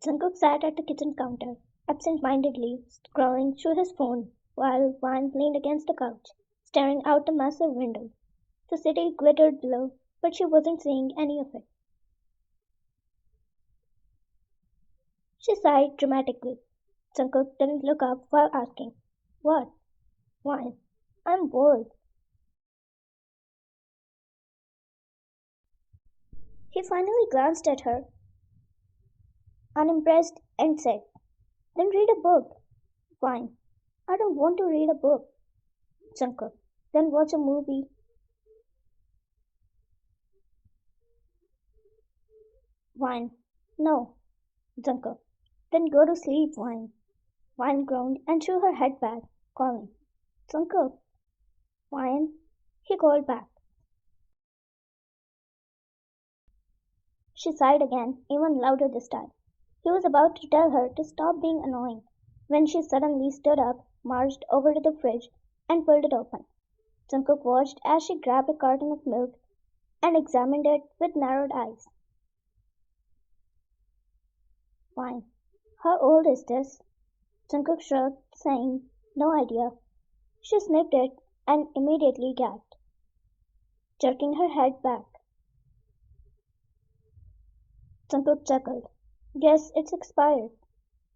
Jungkook sat at the kitchen counter, absent-mindedly scrolling through his phone, while Vine leaned against the couch, staring out the massive window. The city glittered below, but she wasn't seeing any of it. She sighed dramatically. Jungkook didn't look up while asking, "What?" "Wine." "I'm bored." He finally glanced at her, unimpressed, and said, "Then read a book." "Fine." "I don't want to read a book." Jungkook. "Then watch a movie." Wine. "No." Jungkook. "Then go to sleep, Wine." Wine groaned and threw her head back, calling, "Jungkook." "Wine." He called back. She sighed again, even louder this time. He was about to tell her to stop being annoying when she suddenly stood up, marched over to the fridge, and pulled it open. Jungkook watched as she grabbed a carton of milk and examined it with narrowed eyes. "Wine. How old is this?" Jungkook shrugged, saying, "No idea." She sniffed it and immediately gasped, jerking her head back. Jungkook chuckled. "Guess it's expired."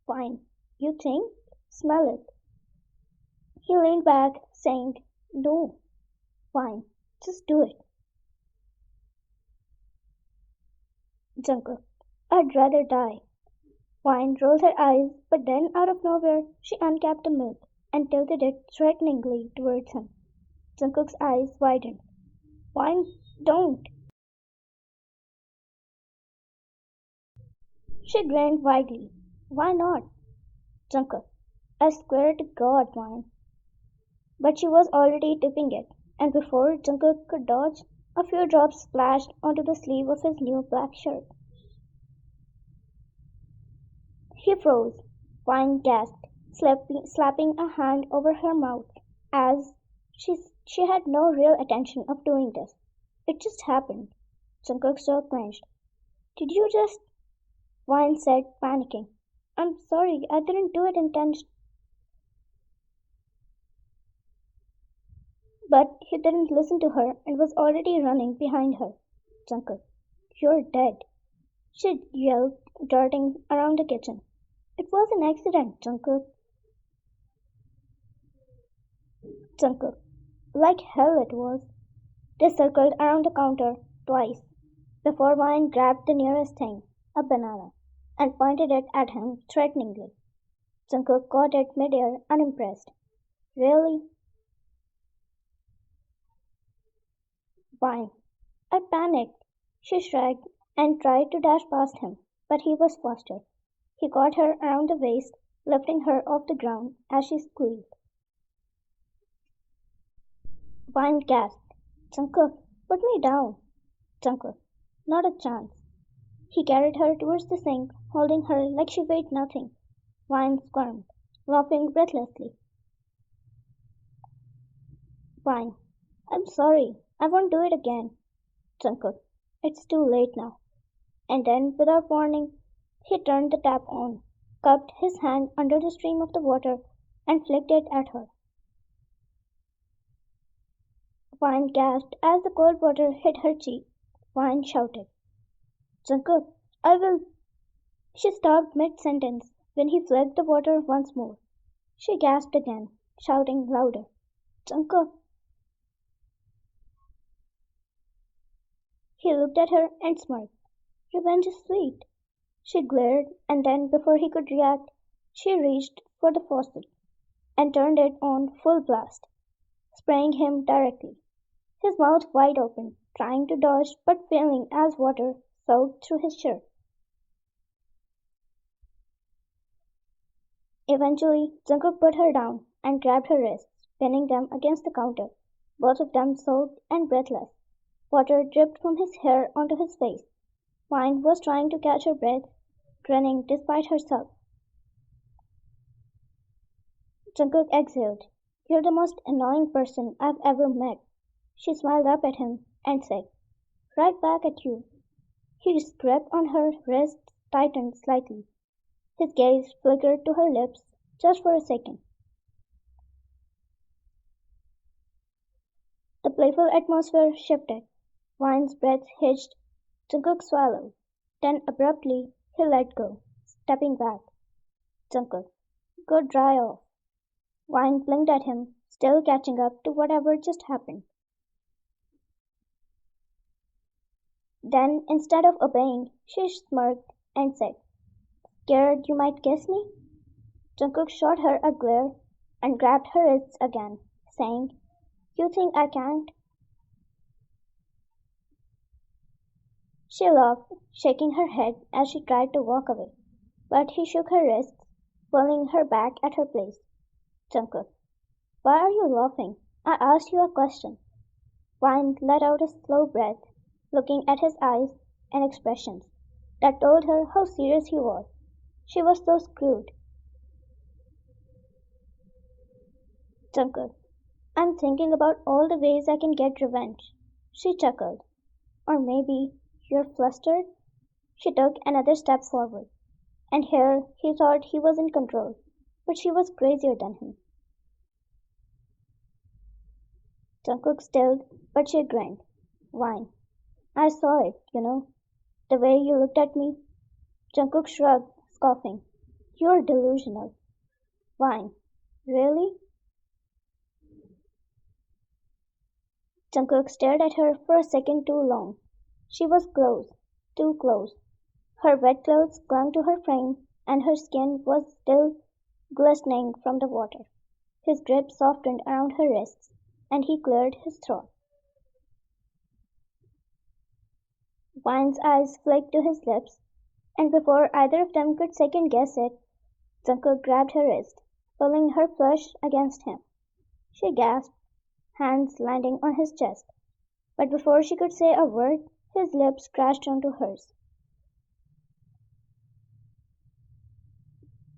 "Fine. You think? Smell it." He leaned back, saying, "No." "Fine. Just do it." Jungkook. "I'd rather die." Wine rolled her eyes, but then out of nowhere she uncapped the milk and tilted it threateningly towards him. Jungkook's eyes widened. "Wine, don't." She grinned widely. "Why not?" Jungkook. "I swear to God, Wine." But she was already tipping it, and before Jungkook could dodge, a few drops splashed onto the sleeve of his new black shirt. He froze. Wine gasped, slapping a hand over her mouth, as she had no real intention of doing this. "It just happened." Jungkook's jaw clenched. "Did you just—" Wine said, panicking. "I'm sorry, I didn't do it intentionally." But he didn't listen to her and was already running behind her. "Jungkook, you're dead," she yelled, darting around the kitchen. "It was an accident, Jungkook." Jungkook. "Like hell it was." They circled around the counter twice before Wine grabbed the nearest thing, a banana, and pointed it at him threateningly. Jungkook caught it midair, unimpressed. "Really?" "Wine." "I panicked." She shrugged and tried to dash past him, but he was faster. He caught her around the waist, lifting her off the ground as she squealed. Wine gasped. "Jungkook, put me down." Jungkook. "Not a chance." He carried her towards the sink, holding her like she weighed nothing. Wine squirmed, laughing breathlessly. Wine. "I'm sorry. I won't do it again." Jungkook. "It's too late now." And then, without warning, he turned the tap on, cupped his hand under the stream of the water, and flicked it at her. Wine gasped as the cold water hit her cheek. Wine shouted, "Jungkook, I will—" She stopped mid-sentence when he flicked the water once more. She gasped again, shouting louder, "Jungkook!" He looked at her and smirked. "Revenge is sweet." She glared, and then, before he could react, she reached for the faucet and turned it on full blast, spraying him directly, his mouth wide open, trying to dodge but failing as water soaked through his shirt. Eventually, Jungkook put her down and grabbed her wrists, pinning them against the counter, both of them soaked and breathless. Water dripped from his hair onto his face. Wine was trying to catch her breath, grinning despite herself. Jungkook exhaled. "You're the most annoying person I've ever met." She smiled up at him and said, "Right back at you." His grip on her wrist tightened slightly, His gaze flickered to her lips just for a second. The playful atmosphere shifted. Wine's breath hitched. Jungkook swallowed. Then abruptly he let go, stepping back. Jungkook, go dry off. Wine blinked at him, still catching up to whatever just happened. Then, instead of obeying, she smirked and said, scared you might kiss me? Jungkook shot her a glare and grabbed her wrists again, saying, you think I can't? She laughed, shaking her head as she tried to walk away, but he shook her wrists, pulling her back at her place. Jungkook, why are you laughing? I asked you a question. Wine let out a slow breath, looking at his eyes and expressions that told her how serious he was. She was so screwed. Jungkook, I'm thinking about all the ways I can get revenge. She chuckled. Or maybe you're flustered? She took another step forward, and here he thought he was in control, but she was crazier than him. Jungkook stilled, but she grinned. Wine. I saw it, the way you looked at me. Jungkook shrugged, scoffing. You're delusional. Wine. Really? Jungkook stared at her for a second too long. She was close, too close. Her wet clothes clung to her frame, and her skin was still glistening from the water. His grip softened around her wrists, and he cleared his throat. Wine's eyes flicked to his lips, and before either of them could second guess it, Jungkook grabbed her wrist, pulling her flush against him. She gasped, hands landing on his chest, but before she could say a word, his lips crashed onto hers.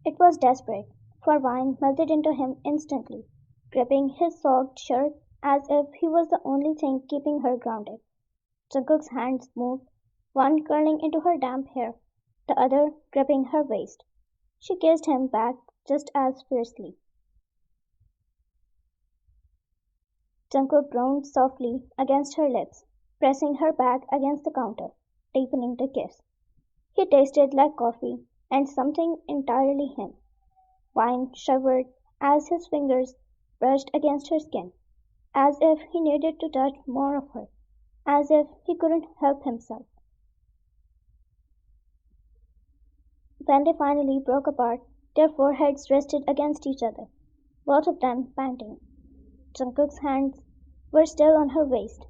It was desperate, for Wine melted into him instantly, gripping his soaked shirt as if he was the only thing keeping her grounded. Jungkook's hands moved, one curling into her damp hair, the other gripping her waist. She kissed him back just as fiercely. Jungkook groaned softly against her lips, pressing her back against the counter, deepening the kiss. He tasted like coffee and something entirely him. Wine shivered as his fingers brushed against her skin, as if he needed to touch more of her, as if he couldn't help himself. When they finally broke apart, their foreheads rested against each other, both of them panting. Jungkook's hands were still on her waist.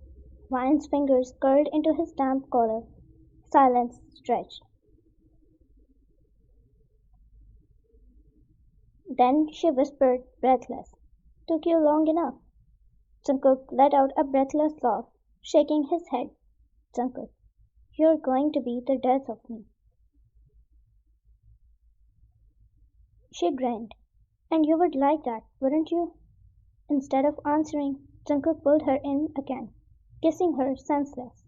Wine's fingers curled into his damp collar. Silence stretched. Then she whispered, breathless, took you long enough. Jungkook let out a breathless laugh, shaking his head. Jungkook, you're going to be the death of me. She grinned. And you would like that, wouldn't you? Instead of answering, Jungkook pulled her in again, kissing her senseless.